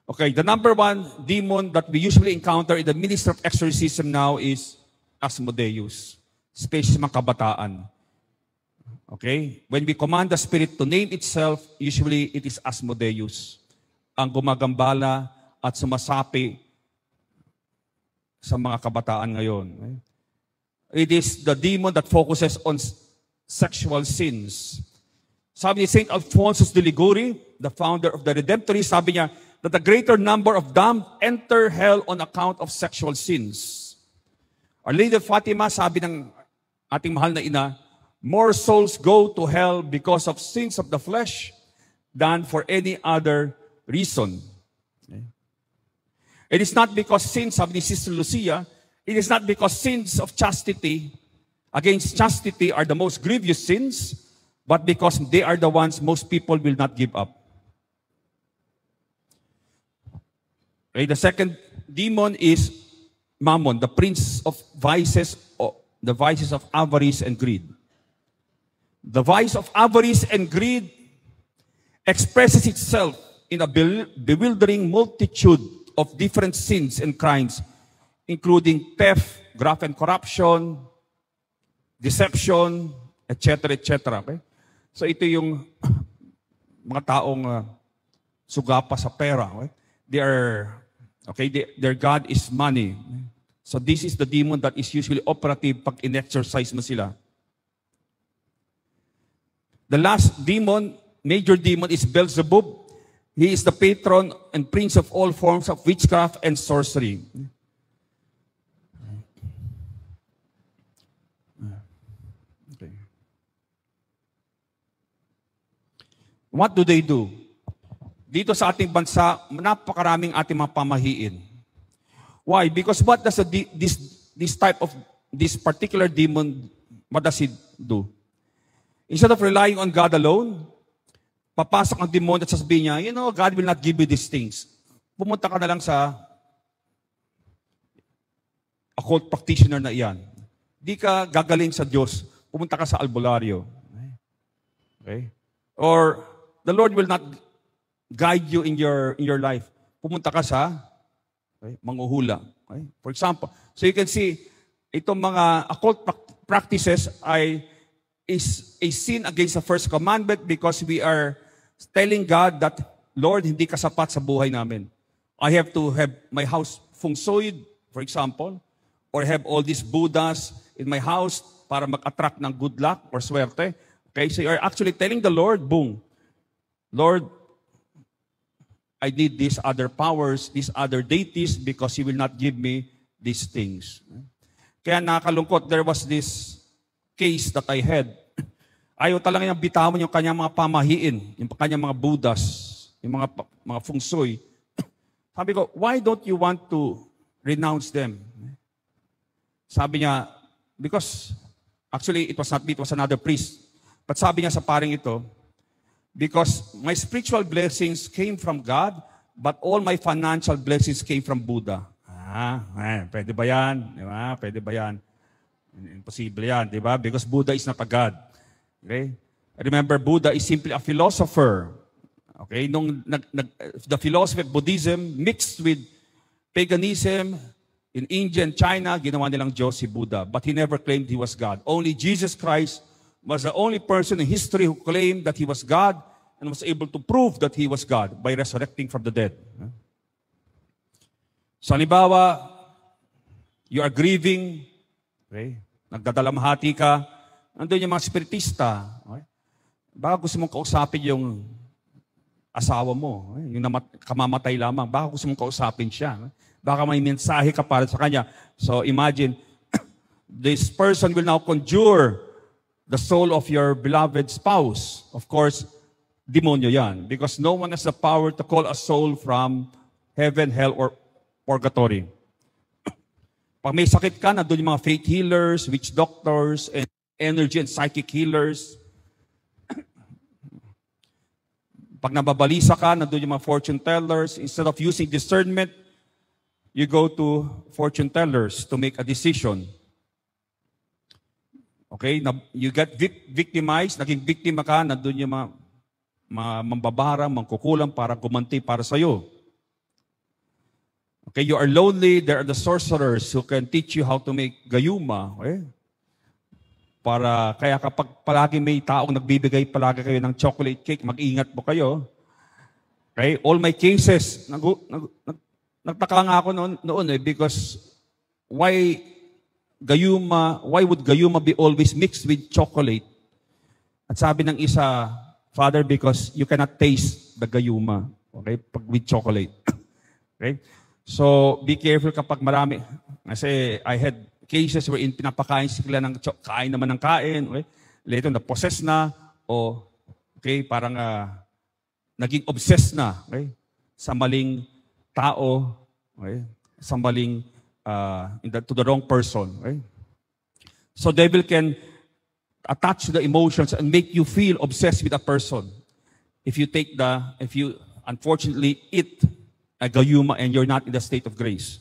Okay, the number one demon that we usually encounter in the ministry of exorcism now is Asmodeus, especially sa mga kabataan. Okay? When we command the spirit to name itself, usually it is Asmodeus, ang gumagambala at sumasapi sa mga kabataan ngayon. It is the demon that focuses on sexual sins. Sabi ni St. Alphonsus de Liguori, the founder of the Redemptorists, sabi niya, that the greater number of damned enter hell on account of sexual sins. Our Lady of Fatima, sabi ng ating mahal na ina, more souls go to hell because of sins of the flesh than for any other reason. It is not because sins, sabi ni Sister Lucia, it is not because sins of chastity against chastity are the most grievous sins, but because they are the ones most people will not give up. Okay, the second demon is Mammon, the prince of vices, the vices of avarice and greed. The vice of avarice and greed expresses itself in a bewildering multitude of different sins and crimes, including theft, graft and corruption, deception, etc., etc. Okay? So ito yung mga taong sugapa sa pera. Okay? Their God is money. So this is the demon that is usually operative pag in-exercise mo sila. The last demon, major demon, is Beelzebub. He is the patron and prince of all forms of witchcraft and sorcery. Okay. What do they do? Dito sa ating bansa, napakaraming ating mga pamahiin. Why? Because what does this particular demon, what does it do? Instead of relying on God alone, papasok ang demon at sasabihin niya, God will not give you these things. Pumunta ka na lang sa occult practitioner na iyan. Di ka gagaling sa Diyos. Pumunta ka sa albularyo. Okay? Or the Lord will not guide you in your life. Pumunta ka sa manghuhula. Okay? For example, so you can see, itong mga occult practices is a sin against the first commandment because we are telling God that, Lord, hindi ka sapat sa buhay namin. I have to have my house feng shui, for example, or have all these Buddhas in my house para mag-attract ng good luck or swerte. Okay, so you are actually telling the Lord, boom, Lord, I need these other powers, these other deities, because He will not give me these things. Kaya nakakalungkot, there was this case that I had. Ayaw talaga niyang bitawan yung kanyang mga pamahiin, yung kanyang mga Buddhas, yung mga feng shui. Sabi ko, why don't you want to renounce them? Sabi niya, because, actually, it was not me, it was another priest. But sabi niya sa paring ito, because my spiritual blessings came from God, but all my financial blessings came from Buddha. Pwede ba yan? Diba? Pwede ba yan? Imposible yan, di ba? Because Buddha is not a God. Okay? Remember, Buddha is simply a philosopher. Okay? The philosophy of Buddhism mixed with paganism in India and China, ginawa nilang Diyos si Buddha. But he never claimed he was God. Only Jesus Christ was the only person in history who claimed that he was God and was able to prove that he was God by resurrecting from the dead. So, halimbawa, you are grieving, okay? Nagdadalamhati ka, nandun yung mga spiritista. Okay? Baka gusto mong kausapin yung asawa mo, okay? Yung kamamatay lamang, baka gusto mong kausapin siya. Okay? Baka may mensahe ka para sa kanya. So, imagine, this person will now conjure the soul of your beloved spouse. Of course, demonyo yan. Because no one has the power to call a soul from heaven, hell, or purgatory. Pag may sakit ka, nandun yung mga faith healers, witch doctors, and energy and psychic healers. Pag nababalisa ka, nandun yung mga fortune tellers. Instead of using discernment, you go to fortune tellers to make a decision. Okay, you get victimized, naging biktima ka, nandun yung mga mambabara, mangkukulam para gumanti para sa'yo. Okay, you are lonely, there are the sorcerers who can teach you how to make gayuma. Okay? Kaya kapag palagi may taong nagbibigay palagi kayo ng chocolate cake, mag-ingat po kayo. Okay? All my cases, nagtaka nga ako noon because why would gayuma be always mixed with chocolate? At sabi ng isa, Father, because you cannot taste the gayuma, okay, pag with chocolate. Okay? So, be careful kapag marami. Kasi I had cases wherein pinapakain sila ng kain naman ng kain, okay? Later, na-possess na, o, okay, parang naging obsessed na, okay, sa maling tao, okay, sa maling to the wrong person. Right? So devil can attach the emotions and make you feel obsessed with a person. If you unfortunately eat a gayuma and you're not in the state of grace.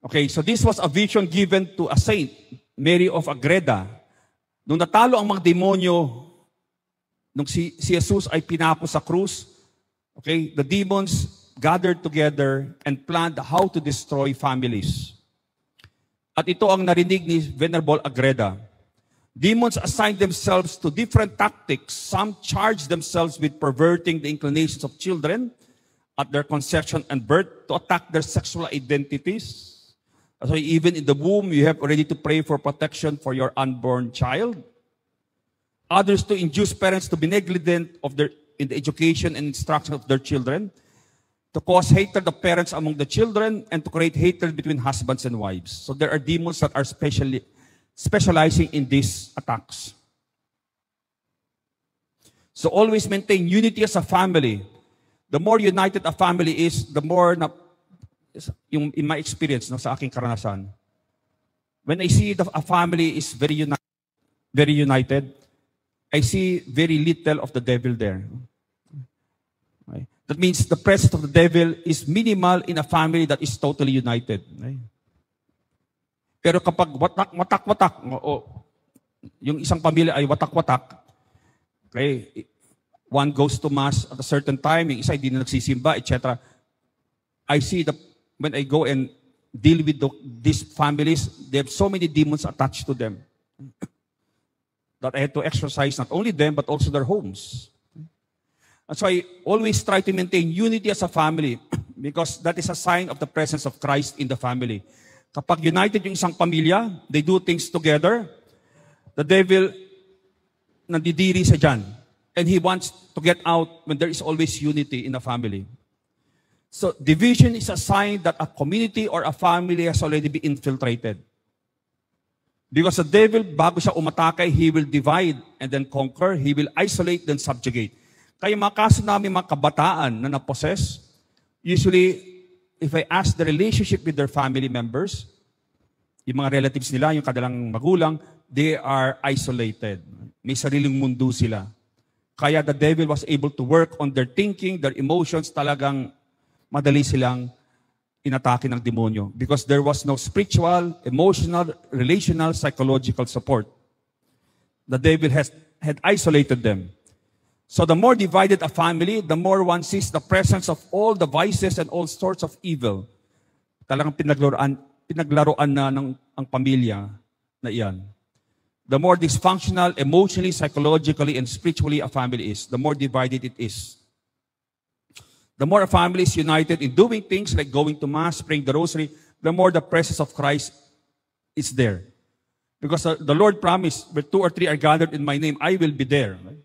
Okay, so this was a vision given to a saint, Mary of Agreda. Nung natalo ang mga demonyo, nung si Jesus ay pinako sa krus, okay, the demons gathered together and planned how to destroy families. At ito ang narinig ni Venerable Agreda. Demons assigned themselves to different tactics. Some charged themselves with perverting the inclinations of children at their conception and birth to attack their sexual identities. So even in the womb, you have already to pray for protection for your unborn child. Others to induce parents to be negligent in the education and instruction of their children, to cause hatred of parents among the children, and to create hatred between husbands and wives. So there are demons that are specializing in these attacks. So always maintain unity as a family. The more united a family is, the more in my experience, sa aking karanasan, when I see a family is very united, I see very little of the devil there. Okay? That means the presence of the devil is minimal in a family that is totally united. Okay? Pero kapag watak-watak, yung isang pamilya ay watak-watak, okay, one goes to mass at a certain time, yung isa hindi na nagsisimba, etc. I see when I go and deal with these families, they have so many demons attached to them that I had to exorcise not only them, but also their homes. And so I always try to maintain unity as a family because that is a sign of the presence of Christ in the family. Kapag united yung isang pamilya, they do things together, the devil nandidiri sa dyan. And he wants to get out when there is always unity in a family. So division is a sign that a community or a family has already been infiltrated. Because the devil, bago siya umatake, he will divide and then conquer. He will isolate, then subjugate. Kaya mga kaso namin mga kabataan na napossess, usually, if I ask the relationship with their family members, yung mga relatives nila, yung kadalang magulang, they are isolated. May sariling mundo sila. Kaya the devil was able to work on their thinking, their emotions, talagang madali silang inatake ng demonyo. Because there was no spiritual, emotional, relational, psychological support. The devil had isolated them. So the more divided a family, the more one sees the presence of all the vices and all sorts of evil. Talagang pinaglaruan na ang pamilya na iyan. The more dysfunctional, emotionally, psychologically, and spiritually a family is, the more divided it is. The more a family is united in doing things like going to Mass, praying the Rosary, the more the presence of Christ is there. Because the Lord promised, where 2 or 3 are gathered in my name, I will be there. Right?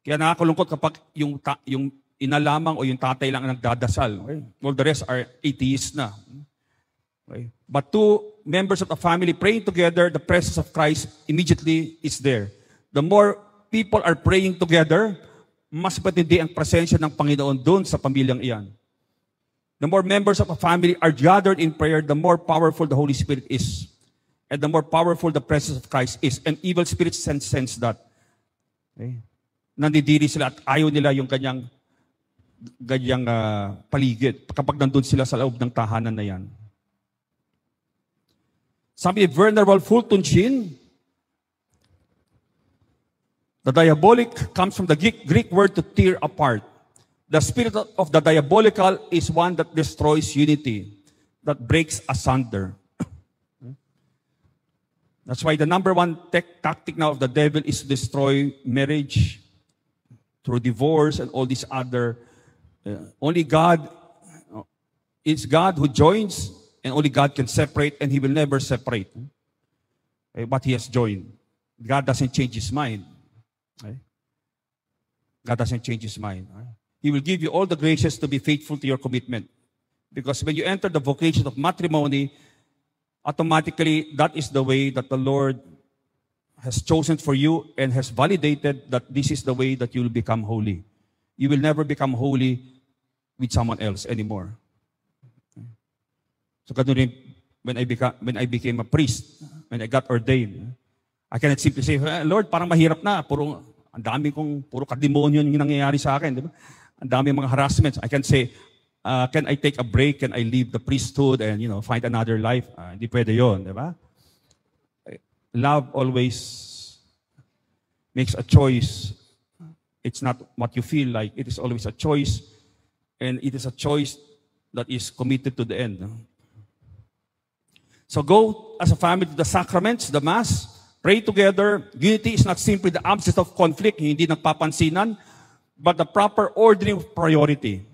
Kaya nakakalungkot kapag yung ina lamang o yung tatay lang ang nagdadasal. Okay? All the rest are atheists na. Okay? But 2 members of a family praying together, the presence of Christ immediately is there. The more people are praying together, mas patindi ang presensya ng Panginoon doon sa pamilyang iyan. The more members of a family are gathered in prayer, the more powerful the Holy Spirit is. And the more powerful the presence of Christ is. And evil spirits sense that. Okay? Nandidiri sila at ayaw nila yung ganyang paligid kapag nandun sila sa loob ng tahanan na yan. Sabi ni Venerable Fulton Sheen, the diabolic comes from the Greek word to tear apart. The spirit of the diabolical is one that destroys unity, that breaks asunder. That's why the number one tactic now of the devil is to destroy marriage through divorce and all these other. Only God, it's God who joins, and only God can separate, and He will never separate what He has joined. God doesn't change His mind. God doesn't change His mind. He will give you all the graces to be faithful to your commitment. Because when you enter the vocation of matrimony, automatically that is the way that the Lord has chosen for you and has validated that this is the way that you will become holy. You will never become holy with someone else anymore. So when I became a priest, when I got ordained, I cannot simply say, Lord, parang mahirap na. Puro kademonyo yung nangyayari sa akin. Di ba? Ang dami mga harassments. I can say, can I take a break? Can I leave the priesthood and find another life? Hindi pwede yun. Di ba? Love always makes a choice. It's not what you feel like. It is always a choice. And it is a choice that is committed to the end. So go as a family to the sacraments, the Mass, pray together. Unity is not simply the absence of conflict, hindi nagpapansinan, but the proper ordering of priority.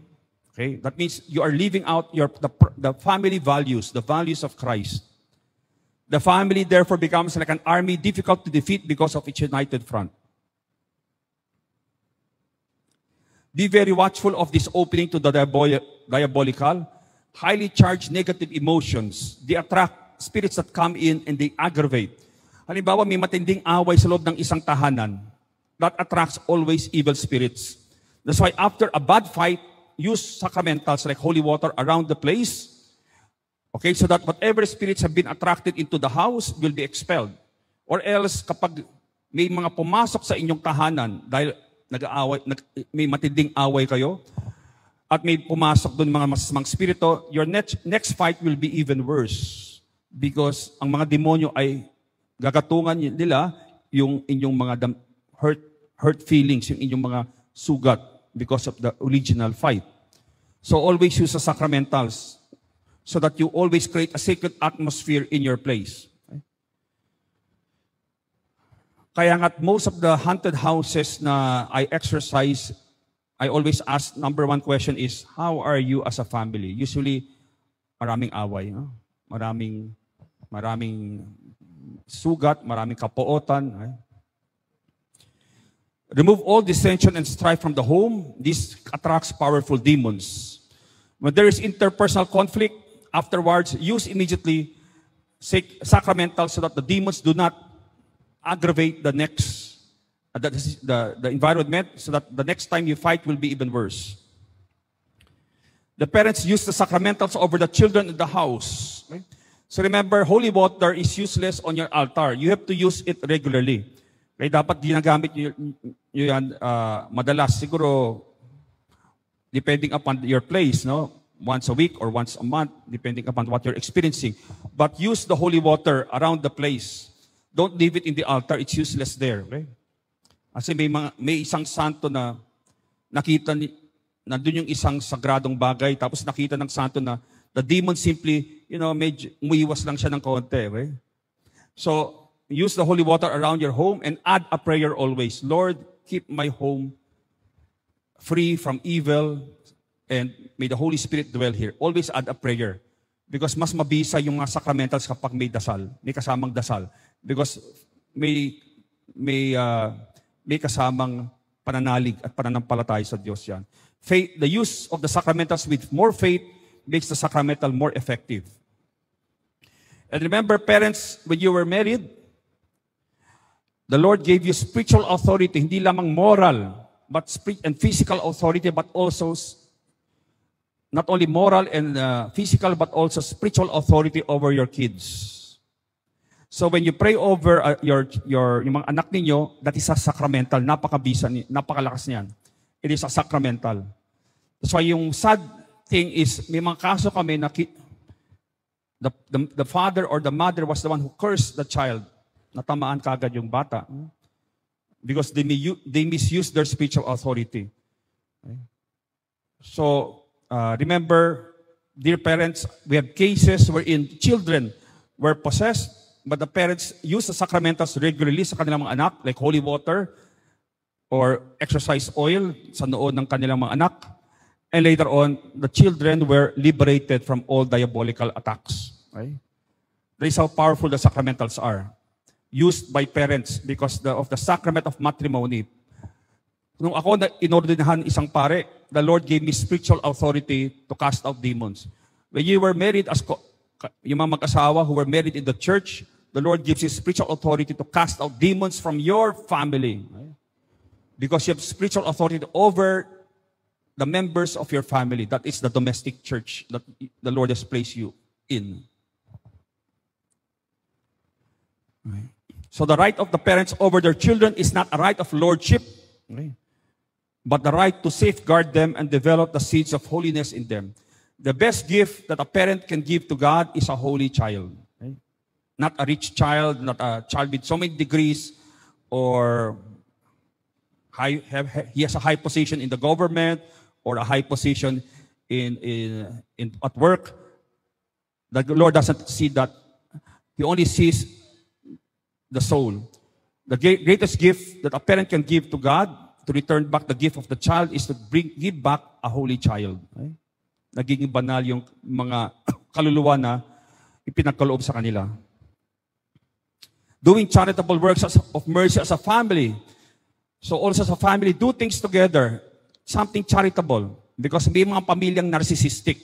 Okay? That means you are living out the family values, the values of Christ. The family therefore becomes like an army difficult to defeat because of its united front. Be very watchful of this opening to the diabolical, highly charged negative emotions. They attract spirits that come in and they aggravate. Halimbawa, may matinding away sa loob ng isang tahanan. That attracts always evil spirits. That's why after a bad fight, use sacramentals like holy water around the place. Okay, so that whatever spirits have been attracted into the house will be expelled. Or else, kapag may mga pumasok sa inyong tahanan dahil may matinding away kayo, at may pumasok doon mga masasamang spirito, your next fight will be even worse. Because ang mga demonyo ay gagatungan nila yung inyong mga hurt feelings, yung inyong mga sugat because of the original fight. So always use the sacramentals so that you always create a sacred atmosphere in your place. Okay? Kaya nga't most of the haunted houses na I exercise, I always ask, number one question is, how are you as a family? Usually, maraming away. No? Maraming sugat, maraming kapuotan. Right? Remove all dissension and strife from the home. This attracts powerful demons. When there is interpersonal conflict, afterwards, use immediately sacramental so that the demons do not aggravate the environment, so that the next time you fight will be even worse. The parents use the sacramentals over the children in the house. Okay? So remember, holy water is useless on your altar. You have to use it regularly. Okay? Dapat ginagamit nyo yan madalas. Siguro, depending upon your place, no? Once a week or once a month, depending upon what you're experiencing. But use the holy water around the place. Don't leave it in the altar. It's useless there. Okay? Kasi may isang santo na nakita nandun yung isang sagradong bagay, tapos nakita ng santo na the demon simply, medyo umiwas lang siya ng konti. Okay? So, use the holy water around your home and add a prayer always. Lord, keep my home free from evil and may the Holy Spirit dwell here. Always add a prayer. Because mas mabisa yung mga sacramentals kapag may dasal, may kasamang dasal. Because may kasamang pananalig at pananampalataya sa Diyos yan. Faith, the use of the sacramentals with more faith makes the sacramental more effective. And remember, parents, when you were married, the Lord gave you spiritual authority, hindi lamang moral, but and physical authority, but also not only moral and physical, but also spiritual authority over your kids. So when you pray over yung mga anak ninyo, that is a sacramental, napakalakas niyan. It is a sacramental. That's why yung sad thing is, may mga kaso kami na the father or the mother was the one who cursed the child. Natamaan kagad yung bata. Because they misuse their spiritual authority. Okay? So, remember, dear parents, we have cases wherein children were possessed, but the parents use the sacramentals regularly sa kanilang mga anak, like holy water or exorcise oil sa noo ng kanilang mga anak. And later on, the children were liberated from all diabolical attacks. Right? That is how powerful the sacramentals are. Used by parents because of the sacrament of matrimony. Nung ako na inordinahan isang pare, the Lord gave me spiritual authority to cast out demons. When you were married, yung mga mag-asawa who were married in the church, the Lord gives you spiritual authority to cast out demons from your family. Right? Because you have spiritual authority over the members of your family. That is the domestic church that the Lord has placed you in. Right. So the right of the parents over their children is not a right of lordship, right, but the right to safeguard them and develop the seeds of holiness in them. The best gift that a parent can give to God is a holy child. Right? Not a rich child, not a child with so many degrees, or he has a high position in the government, or a high position at work. The Lord doesn't see that. He only sees the soul. The greatest gift that a parent can give to God, to return back the gift of the child, is to give back a holy child. Right? Nagiging banal yung mga kaluluwa na ipinagkaloob sa kanila. Doing charitable works of mercy as a family. So also as a family, do things together. Something charitable. Because may mga pamilyang narcissistic.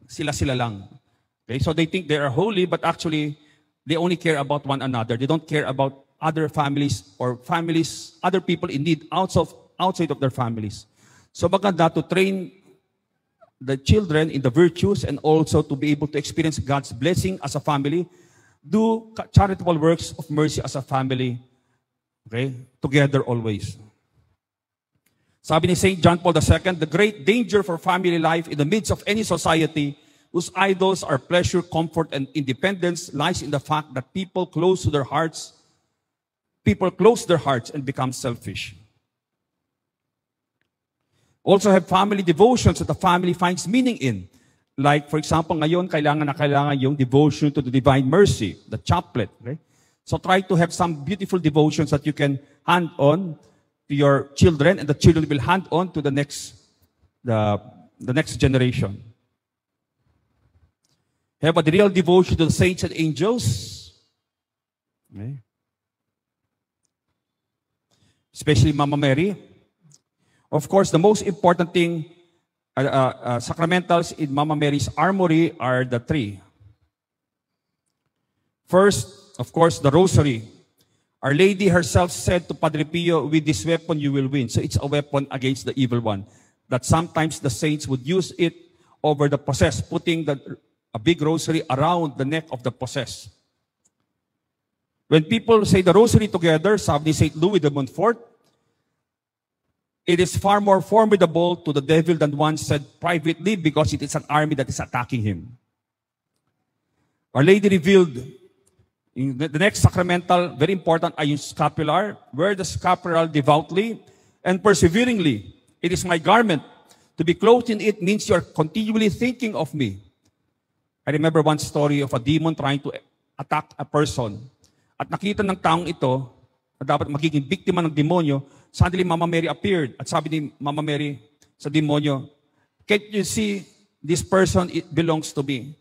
Sila-sila lang. Okay? So they think they are holy, but actually, they only care about one another. They don't care about other families or other people in need outside of their families. So maganda to train the children in the virtues and also to be able to experience God's blessing as a family. Do charitable works of mercy as a family. Okay? Together always. Sabi ni St. John Paul II, the great danger for family life in the midst of any society whose idols are pleasure, comfort, and independence lies in the fact that people close their hearts and become selfish. Also have family devotions that the family finds meaning in. Like, for example, ngayon, kailangan yung devotion to the divine mercy, the chaplet. Okay? So try to have some beautiful devotions that you can hand on to your children, and the children will hand on to the next generation. Have a real devotion to the saints and angels. Okay. Especially Mama Mary. Of course, the most important thing, sacramentals in Mama Mary's armory are the three. First, of course, the rosary. Our Lady herself said to Padre Pio, with this weapon you will win. So it's a weapon against the evil one. That sometimes the saints would use it over the possessed, putting a big rosary around the neck of the possessed. When people say the rosary together, sabi ni St. Louis de Montfort, it is far more formidable to the devil than one said privately because it is an army that is attacking him. Our Lady revealed in the next sacramental, very important, ay yung scapular. Wear the scapular devoutly and perseveringly. It is my garment. To be clothed in it means you are continually thinking of me. I remember one story of a demon trying to attack a person. At nakita ng taong ito, na dapat magiging biktima ng demonyo, suddenly Mama Mary appeared. At sabi ni Mama Mary sa demonyo, can't you see this person, it belongs to me.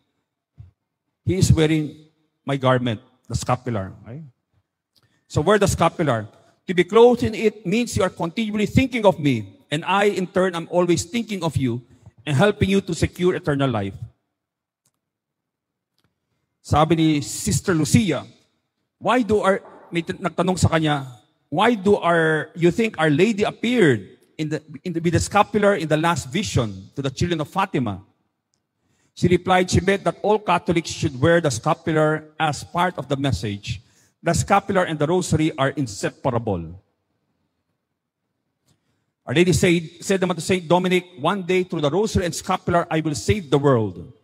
He is wearing my garment, the scapular. Right? So wear the scapular. To be clothed in it means you are continually thinking of me. And I, in turn, am always thinking of you and helping you to secure eternal life. Sabi ni Sister Lucia, may nagtanong sa kanya, why you think Our Lady appeared with the scapular in the last vision to the children of Fatima? She replied, she meant that all Catholics should wear the scapular as part of the message. The scapular and the rosary are inseparable. Our Lady said naman to Saint Dominic, one day through the rosary and scapular, I will save the world.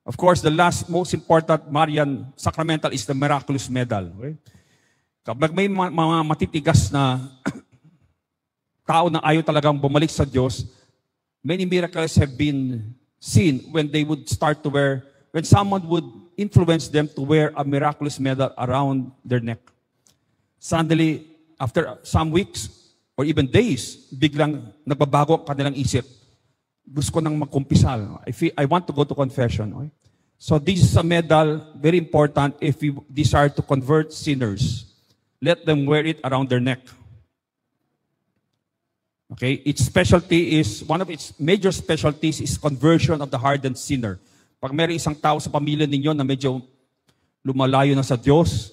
Of course, the last most important Marian sacramental is the miraculous medal. Okay? Kapag may mga matitigas na tao na ayaw talagang bumalik sa Diyos, many miracles have been seen when they would start to wear, when someone would influence them to wear a miraculous medal around their neck. Suddenly, after some weeks or even days, biglang nagbabago ang kanilang isip. Gusto ko nang magkumpisal. I want to go to confession. Okay? So this is a medal, very important if we desire to convert sinners. Let them wear it around their neck. Okay? Its specialty is, one of its major specialties is conversion of the hardened sinner. Pag mayroong isang tao sa pamilya ninyo na medyo lumalayo na sa Diyos,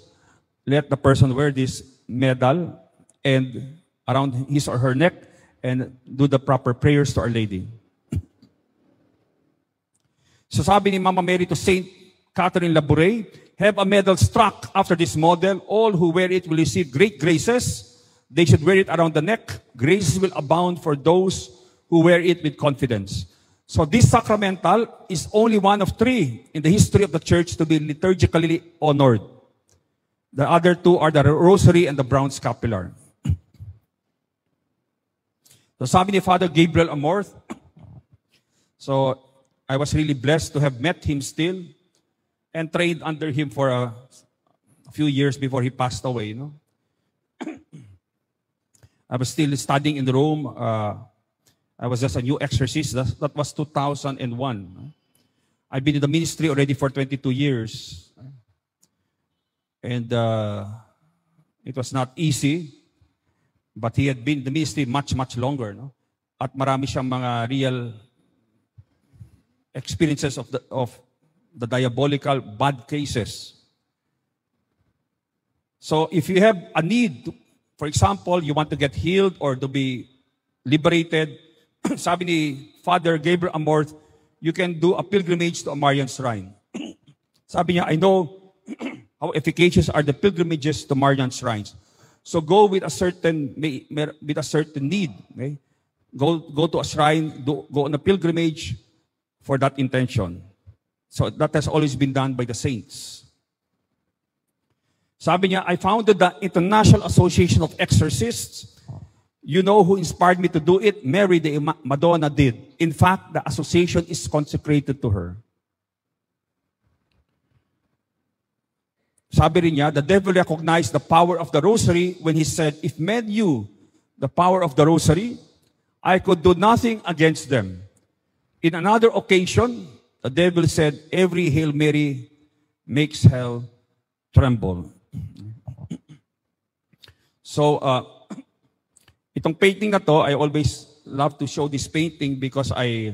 let the person wear this medal and around his or her neck and do the proper prayers to Our Lady. So sabi ni Mama Mary to Saint Catherine Labouré, have a medal struck after this model. All who wear it will receive great graces. They should wear it around the neck. Graces will abound for those who wear it with confidence. So this sacramental is only one of 3 in the history of the church to be liturgically honored. The other 2 are the rosary and the brown scapular. So sabi ni Father Gabriel Amorth, so I was really blessed to have met him still and trained under him for a few years before he passed away. No? I was still studying in Rome. I was just a new exorcist. That was 2001. I've been in the ministry already for 22 years. And it was not easy, but he had been in the ministry much, much longer. No? At marami siyang mga real experiences of the diabolical bad cases. So if you have a need, for example, you want to get healed or to be liberated, sabi ni Father Gabriel Amorth, you can do a pilgrimage to a Marian shrine. Sabi niya, I know how efficacious are the pilgrimages to Marian shrines. So go with a certain need. Okay? Go to a shrine, go on a pilgrimage for that intention. So that has always been done by the saints. Sabi niya, I founded the International Association of Exorcists. You know who inspired me to do it? Mary the Madonna did. In fact, the association is consecrated to her. Sabi rin niya, the devil recognized the power of the rosary when he said, if men knew the power of the rosary, I could do nothing against them. In another occasion, the devil said, every Hail Mary makes hell tremble. So, itong painting na to, I always love to show this painting because I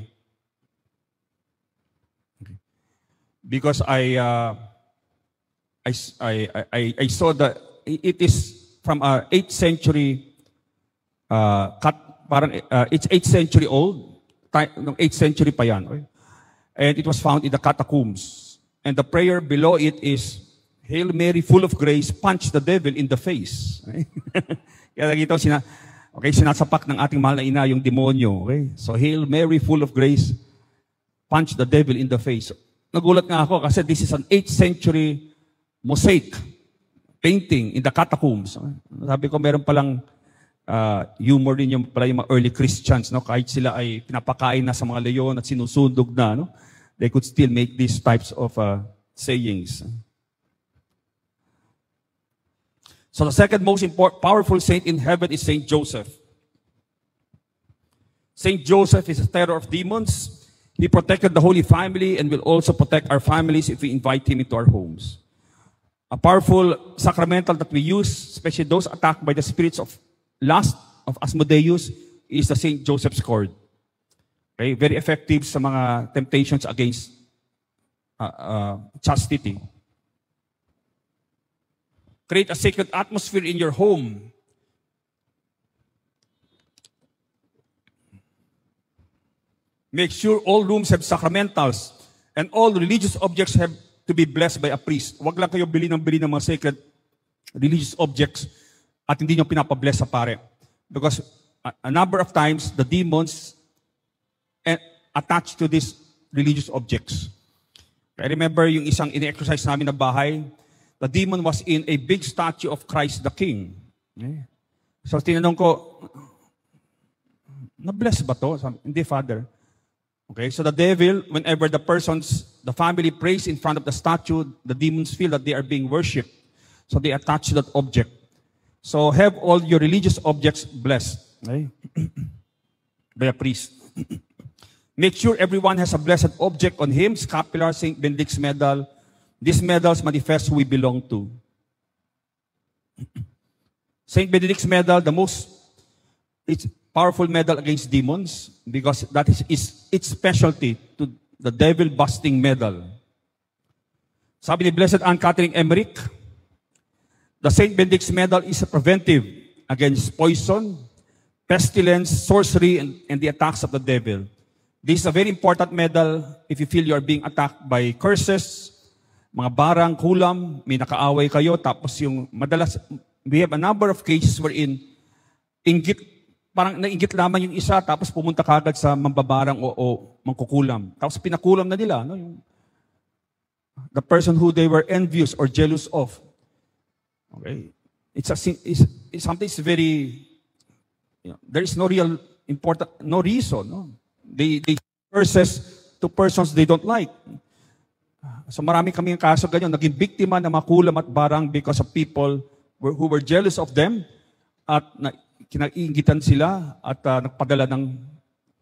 saw that it is from 8th century it's 8th century old, 8th century pa yan. And it was found in the catacombs. And the prayer below it is, Hail Mary, full of grace, punch the devil in the face. Kaya nakita sinasapak ng ating mahal na ina yung demonyo. Okay? So, Hail Mary, full of grace, punch the devil in the face. Nagulat nga ako kasi this is an 8th century mosaic painting in the catacombs. Sabi ko, meron palang humor din yung mga early Christians. No? Kahit sila ay pinapakain na sa mga leon at sinusundog na, no? They could still make these types of sayings. So the second most powerful saint in heaven is Saint Joseph. Saint Joseph is a terror of demons. He protected the Holy Family and will also protect our families if we invite him into our homes. A powerful sacramental that we use, especially those attacked by the spirits of lust, of Asmodeus, is the Saint Joseph's cord. Okay? Very effective sa mga temptations against chastity. Create a sacred atmosphere in your home. Make sure all rooms have sacramentals and all religious objects have to be blessed by a priest. Huwag lang kayo bili ng mga sacred religious objects at hindi nyo pinapabless sa pare. Because a number of times, the demons attach to these religious objects. I remember yung isang in-exercise namin na bahay, the demon was in a big statue of Christ the King. Okay? So tinanong ko, Na-bless ba to? Hindi, Father. Okay, so the devil, whenever the family prays in front of the statue, the demons feel that they are being worshipped. So they attach to that object. So have all your religious objects blessed. Okay? By a priest. Make sure everyone has a blessed object on him, scapular, St. Benedict's medal. These medals manifest who we belong to. St. Benedict's medal, it's powerful medal against demons because that is its specialty, to the devil-busting medal. Sabi ni Blessed Anne Catherine Emmerich, the St. Benedict's medal is a preventive against poison, pestilence, sorcery, and the attacks of the devil. This is a very important medal if you feel you are being attacked by curses, mga barang, kulam, may nakaaway kayo, tapos yung madalas, we have a number of cases wherein parang nainggit lamang yung isa, tapos pumunta kagad sa mambabarang o mangkukulam. Tapos pinakulam na nila, no? The person who they were envious or jealous of. Okay? It's something very, there is no real no reason, no? They curses to persons they don't like. So marami kaming kaso ganyan, naging biktima ng makulam at barang because of people who were jealous of them at kinaiingitan sila at nagpadala ng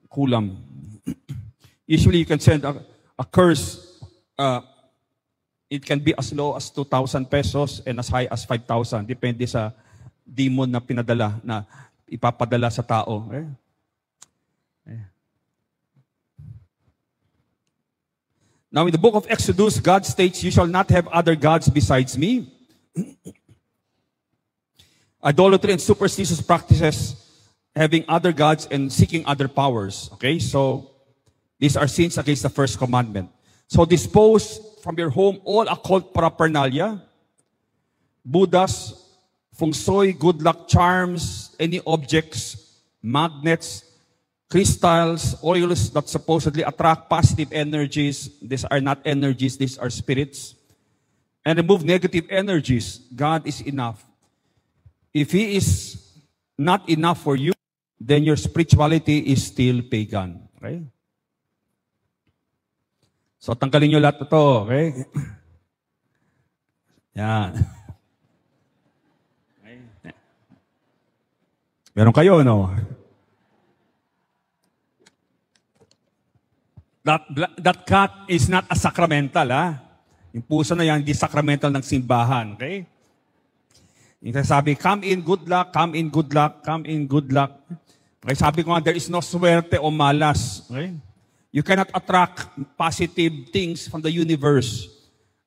kulam. Usually you can send a curse. It can be as low as 2,000 pesos and as high as 5,000. Depende sa demon na pinadala, na ipapadala sa tao. Okay? Now in the book of Exodus, God states, "You shall not have other gods besides me." Idolatry and superstitious practices, having other gods and seeking other powers. Okay, so these are sins against the first commandment. So dispose from your home all occult paraphernalia, Buddhas, feng shui, good luck charms, any objects, magnets, crystals, oils that supposedly attract positive energies. These are not energies, these are spirits. And remove negative energies. God is enough. If He is not enough for you, then your spirituality is still pagan. Okay? So, tanggalin nyo lahat ito. Okay? Yan. Okay. Meron kayo, no? That cat is not a sacramental, ha? Yung puso na yan, hindi sacramental ng simbahan, okay? Yung sabi, come in, good luck, come in, good luck, come in, good luck. Okay, sabi ko nga, there is no swerte o malas, okay? You cannot attract positive things from the universe.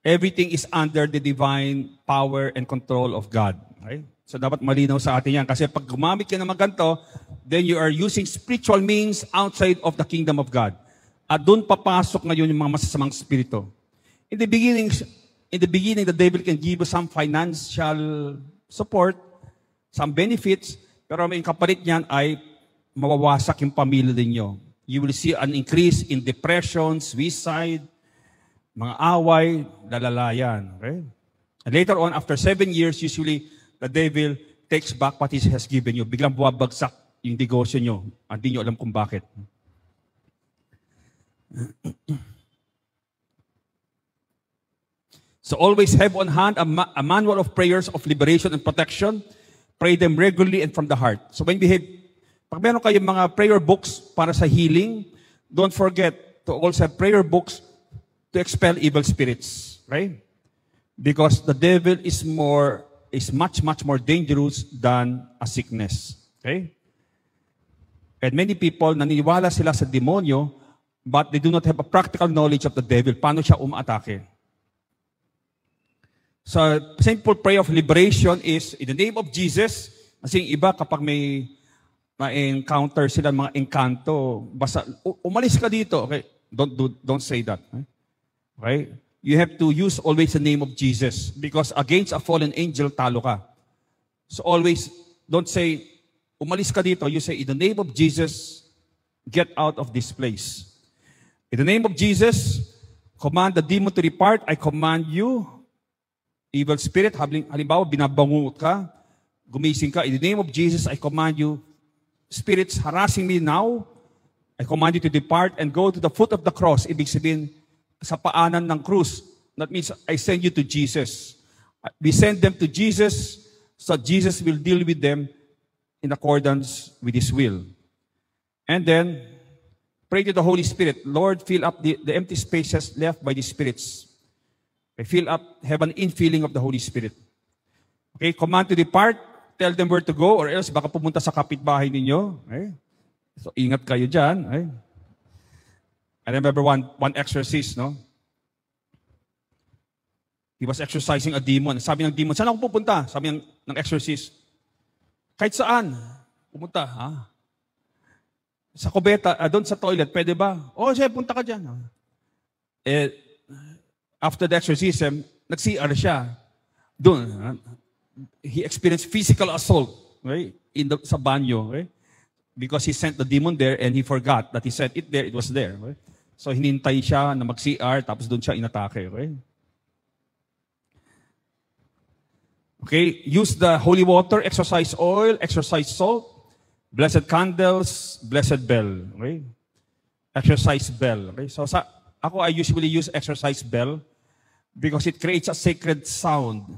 Everything is under the divine power and control of God, okay? So dapat malinaw sa atin yan. Kasi pag gumamit ka ng maganto, then you are using spiritual means outside of the kingdom of God. At doon papasok ngayon yung mga masasamang spirito. In the beginning, the devil can give you some financial support, some benefits, pero may kapalit niyan ay mawawasak yung pamilya ninyo. You will see an increase in depression, suicide, mga away, lalalayan. Okay? And later on, after 7 years, usually, the devil takes back what he has given you. Biglang buwabagsak yung negosyo nyo. Hindi nyo alam kung bakit. So always have on hand a manual of prayers of liberation and protection. Pray them regularly and from the heart. So when we have, pag meron kayong mga prayer books para sa healing, don't forget to also have prayer books to expel evil spirits. Right? Because the devil is much more dangerous than a sickness. Okay? And many people, naniniwala sila sa demonyo, but they do not have a practical knowledge of the devil. Paano siya umaatake? So, simple prayer of liberation is, in the name of Jesus, kasi iba kapag may encounter sila, mga engkanto, basta, umalis ka dito. Okay? Don't say that. Okay? You have to use always the name of Jesus. Because against a fallen angel, talo ka. So always, don't say, umalis ka dito. You say, in the name of Jesus, get out of this place. In the name of Jesus, command the demon to depart. I command you, evil spirit, halimbawa, binabangungot ka, gumising ka. In the name of Jesus, I command you, spirits harassing me now, I command you to depart and go to the foot of the cross. Ibig sabihin, sa paanan ng krus. That means I send you to Jesus. We send them to Jesus, so Jesus will deal with them in accordance with His will. And then, pray to the Holy Spirit. Lord, fill up the empty spaces left by the spirits. Fill up, have an infilling of the Holy Spirit. Okay, command to depart. Tell them where to go or else baka pumunta sa kapitbahay ninyo. Okay? So, ingat kayo dyan. Okay? I remember one exorcist, no? He was exorcising a demon. Sabi ng demon, saan ako pupunta? Sabi ng exorcist, kahit saan. Pumunta, ha? Sa kubeta, doon sa toilet, pwede ba? Sige, punta ka dyan. After the exorcism, nag-CR siya. Doon, he experienced physical assault, right? Sa banyo, right? Because he sent the demon there and he forgot that he sent it there, it was there. Right? So hinintay siya na mag-CR, tapos doon siya inatake. Right? Okay, use the holy water, exorcise oil, exorcise salt, blessed candles, blessed bell. Okay? Exorcise bell. Okay? So I usually use exorcise bell because it creates a sacred sound.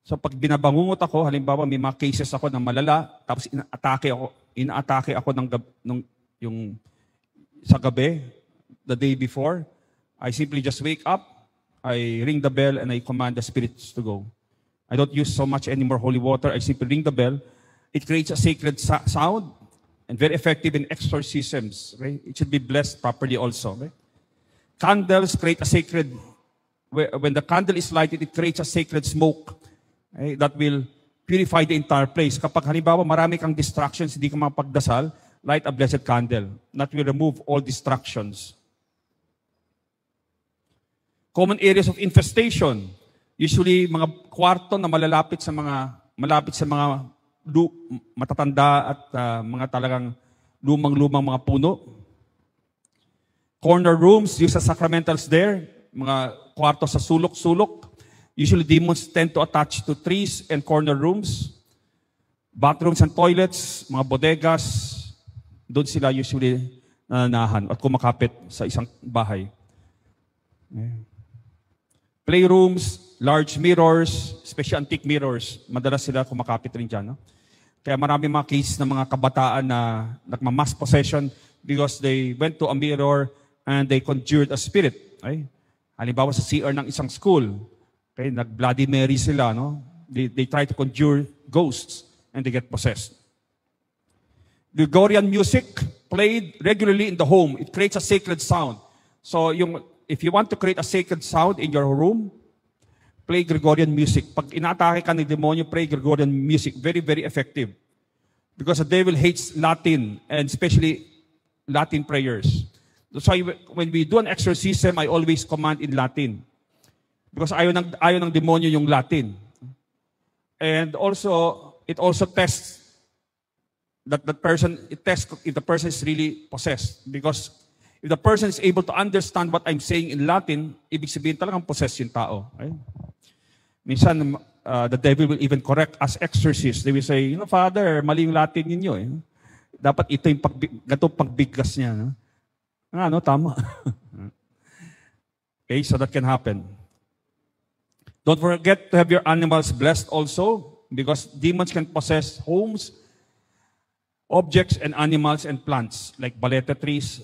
So pag binabangungot ako, halimbawa may mga cases ako na malala, tapos inaatake ako yung sa gabi, the day before, I simply just wake up, I ring the bell, and I command the spirits to go. I don't use so much anymore holy water. I simply ring the bell. It creates a sacred sound and very effective in exorcisms. Right? It should be blessed properly also. Right? Candles create a sacred, when the candle is lighted, it creates a sacred smoke that will purify the entire place. Kapag halimbawa marami kang distractions, hindi ka makapagdasal, light a blessed candle. That will remove all distractions. Common areas of infestation. Usually, mga kwarto na malapit sa mga matatanda at mga talagang lumang-lumang mga puno. Corner rooms, use sa sacramentals there. Mga kwarto sa sulok-sulok. Usually, demons tend to attach to trees and corner rooms. Bathrooms and toilets, mga bodegas, doon sila usually nananahan at kumakapit sa isang bahay. Playrooms, large mirrors, especially antique mirrors, madalas sila kumakapit rin dyan. No? Kaya marami mga cases ng mga kabataan na nagmamass possession because they went to a mirror and they conjured a spirit. Okay? Halimbawa sa CR ng isang school, okay, nag-Bloody Mary sila. No? They try to conjure ghosts and they get possessed. Gregorian music played regularly in the home. It creates a sacred sound. So if you want to create a sacred sound in your room, play Gregorian music. Pag inaatake ka ng demonyo, play Gregorian music. Very, very effective. Because the devil hates Latin, and especially Latin prayers. That's why when we do an exorcism, I always command in Latin. Because ayaw ng demonyo yung Latin. And also, it also tests if the person is really possessed. Because if the person is able to understand what I'm saying in Latin, ibig sabihin talagang possessed yung tao. Okay? Minsan, the devil will even correct us exorcists. They will say, Father, mali yung Latin ninyo. Eh. Dapat ito yung pagbigkas niya. No? Tama. Okay, so that can happen. Don't forget to have your animals blessed also, because demons can possess homes, objects, and animals and plants, like baleta trees,